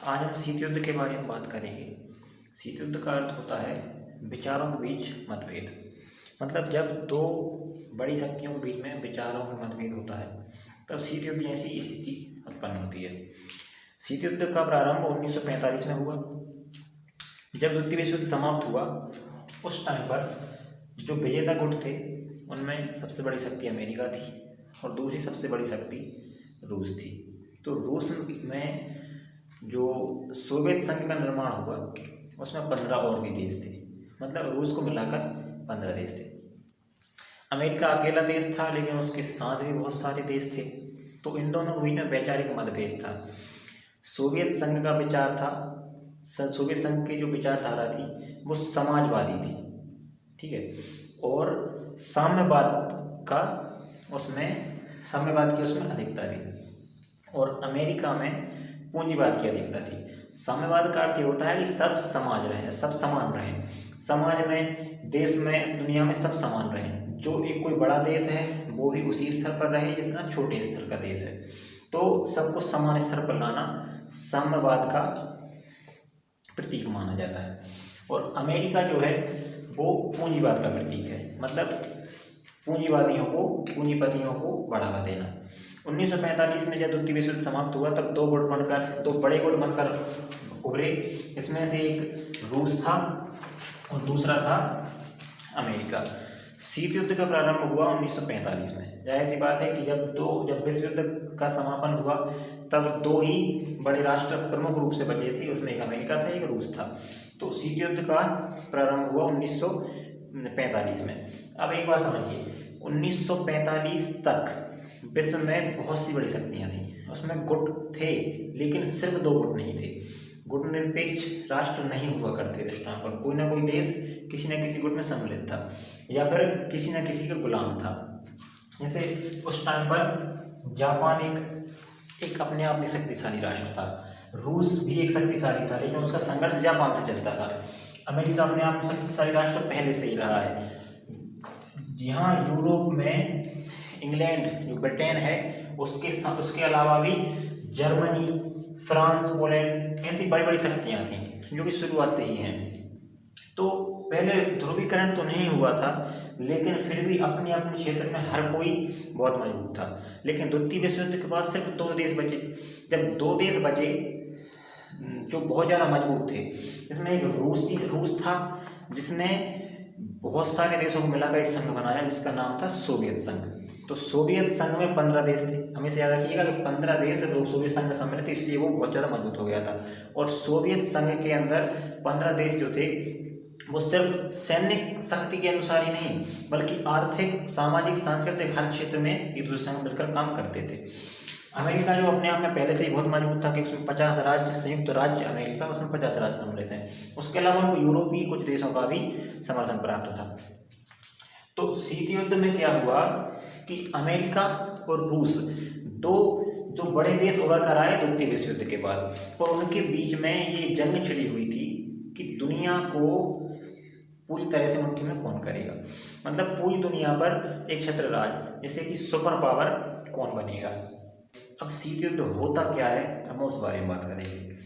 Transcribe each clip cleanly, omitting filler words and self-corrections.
आज हम शीत युद्ध के बारे में बात करेंगे। शीत युद्ध का अर्थ होता है विचारों के बीच मतभेद। मतलब जब दो बड़ी शक्तियों के बीच में विचारों का मतभेद होता है तब शीत युद्ध जैसी स्थिति उत्पन्न होती है। शीत युद्ध का प्रारंभ 1945 में हुआ। जब द्वितीय विश्व युद्ध समाप्त हुआ उस टाइम पर जो विजेता गुट थे उनमें सबसे बड़ी शक्ति अमेरिका थी और दूसरी सबसे बड़ी शक्ति रूस थी। तो रूस में जो सोवियत संघ का निर्माण हुआ उसमें 15 और भी देश थे। मतलब रूस को मिलाकर 15 देश थे। अमेरिका अकेला देश था लेकिन उसके साथ भी बहुत सारे देश थे। तो इन दोनों के बीच में वैचारिक मतभेद था। सोवियत संघ का विचार था, सोवियत संघ की जो विचारधारा थी वो समाजवादी थी, ठीक है, और साम्यवाद की उसमें अधिकता थी और अमेरिका में पूंजीवाद की अधिकता थी। साम्यवाद का अर्थ ये होता है कि सब समाज रहें, सब समान रहें, समाज में, देश में, इस दुनिया में सब समान रहें। जो एक कोई बड़ा देश है वो भी उसी स्तर पर रहे जितना छोटे स्तर का देश है। तो सबको समान स्तर पर लाना साम्यवाद का प्रतीक माना जाता है। और अमेरिका जो है वो पूंजीवाद का प्रतीक है। मतलब पूंजीपतियों को बढ़ावा देना। 1945 में जब द्वितीय विश्व युद्ध समाप्त हुआ तब दो बड़े गुट बनकर उभरे। इसमें से एक रूस था और दूसरा था अमेरिका। शीत युद्ध का प्रारंभ हुआ 1945 में। जाहिर सी बात है कि जब विश्व युद्ध का समापन हुआ तब दो ही बड़े राष्ट्र प्रमुख रूप से बचे थे, उसमें एक अमेरिका था, एक रूस था। तो शीत युद्ध का प्रारंभ हुआ 1945 में। अब एक बात समझिए, 1945 तक विश्व में बहुत सी बड़ी शक्तियां थीं। उसमें गुट थे लेकिन सिर्फ दो गुट नहीं थे। गुट निरपेक्ष राष्ट्र नहीं हुआ करते थे। उस टाइम पर कोई ना कोई देश किसी न किसी गुट में सम्मिलित था या फिर किसी न किसी का गुलाम था। जैसे उस टाइम पर जापान एक अपने आप में शक्तिशाली राष्ट्र था। रूस भी एक शक्तिशाली था लेकिन उसका संघर्ष जापान से चलता था। अमेरिका अपने आप में शक्तिशाली राष्ट्र पहले से ही रहा है। यहाँ यूरोप में इंग्लैंड जो ब्रिटेन है उसके अलावा भी जर्मनी, फ्रांस, पोलैंड ऐसी बड़ी बड़ी शक्तियाँ थीं जो कि शुरुआत से ही हैं। तो पहले ध्रुवीकरण तो नहीं हुआ था लेकिन फिर भी अपने अपने क्षेत्र में हर कोई बहुत मजबूत था। लेकिन द्वितीय विश्व युद्ध के बाद सिर्फ दो देश बचे। जब दो देश बचे जो बहुत ज़्यादा मजबूत थे, इसमें एक रूस था जिसने बहुत सारे देशों को मिलाकर एक संघ बनाया जिसका नाम था सोवियत संघ। तो सोवियत संघ में 15 देश थे। हमेशा याद रखिएगा कि 15 देश सोवियत संघ में सम्मिलित थे, इसलिए वो बहुत ज़्यादा मजबूत हो गया था। और सोवियत संघ के अंदर 15 देश जो थे वो सिर्फ सैन्य शक्ति के अनुसार ही नहीं बल्कि आर्थिक, सामाजिक, सांस्कृतिक हर क्षेत्र में एक दूसरे संग मिलकर काम करते थे। अमेरिका जो अपने आप में पहले से ही बहुत मजबूत था कि उसमें 50 राज्य, संयुक्त राज्य अमेरिका, उसमें 50 राज्य सम्मिलित हैं। उसके अलावा उनको यूरोपीय कुछ देशों का भी समर्थन प्राप्त था। तो शीत युद्ध में क्या हुआ कि अमेरिका और रूस दो बड़े देश उभर कर आए द्वितीय विश्व युद्ध के बाद, और उनके बीच में ये जंग छिड़ी हुई थी कि दुनिया को पूरी तरह से मुट्ठी में कौन करेगा। मतलब पूरी दुनिया पर एक छत्र राज, जैसे कि सुपर पावर कौन बनेगा। अब शीत युद्ध होता क्या है हम उस बारे में बात करेंगे।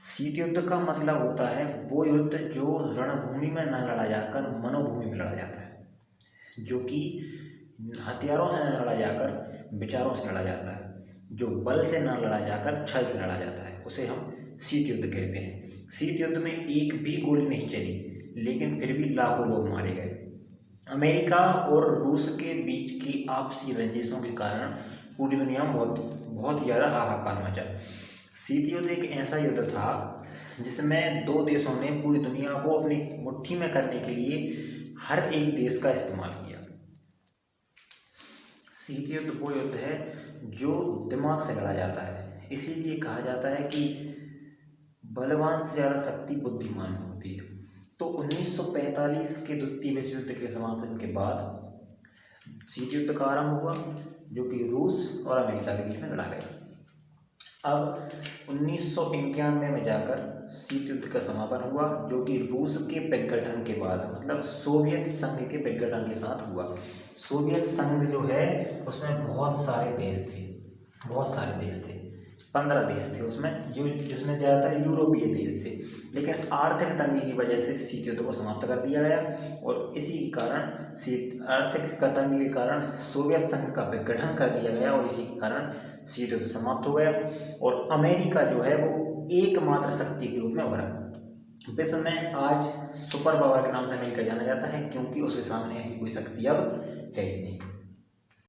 शीत युद्ध का मतलब होता है वो युद्ध जो रणभूमि में न लड़ा जाकर मनोभूमि में लड़ा जाता है, जो कि हथियारों से न लड़ा जाकर विचारों से लड़ा जाता है, जो बल से न लड़ा जाकर छल से लड़ा जाता है, उसे हम शीत युद्ध कहते हैं। शीत युद्ध में एक भी गोली नहीं चली लेकिन फिर भी लाखों लोग मारे गए। अमेरिका और रूस के बीच की आपसी रंजिशों के कारण पूरी दुनिया में बहुत ज़्यादा हाहाकार मचा। शीत युद्ध एक ऐसा युद्ध था जिसमें दो देशों ने पूरी दुनिया को अपनी मुट्ठी में करने के लिए हर एक देश का इस्तेमाल किया। शीत युद्ध वो युद्ध है जो दिमाग से लड़ा जाता है। इसीलिए कहा जाता है कि बलवान से ज़्यादा शक्ति बुद्धिमान में होती है। तो 1945 के द्वितीय विश्व युद्ध के समापन के बाद शीत युद्ध का आरंभ हुआ जो कि रूस और अमेरिका के बीच में लड़ा गया। अब 1991 में जाकर शीत युद्ध का समापन हुआ जो कि रूस के विघटन के बाद, मतलब सोवियत संघ के विघटन के साथ हुआ। सोवियत संघ जो है उसमें बहुत सारे देश थे, 15 देश थे उसमें, जो जिसमें ज़्यादातर यूरोपीय देश थे। लेकिन आर्थिक तंगी की वजह से शीत युद्ध को समाप्त कर दिया गया और इसी के कारण आर्थिक तंगी के कारण सोवियत संघ का विघटन कर दिया गया और इसी के कारण शीत युद्ध समाप्त हो गया और अमेरिका जो है वो एकमात्र शक्ति के रूप में उभरा। विश्व में आज सुपर पावर के नाम से अमेरिका जाना जाता है, क्योंकि उसके सामने ऐसी कोई शक्ति अब है ही नहीं।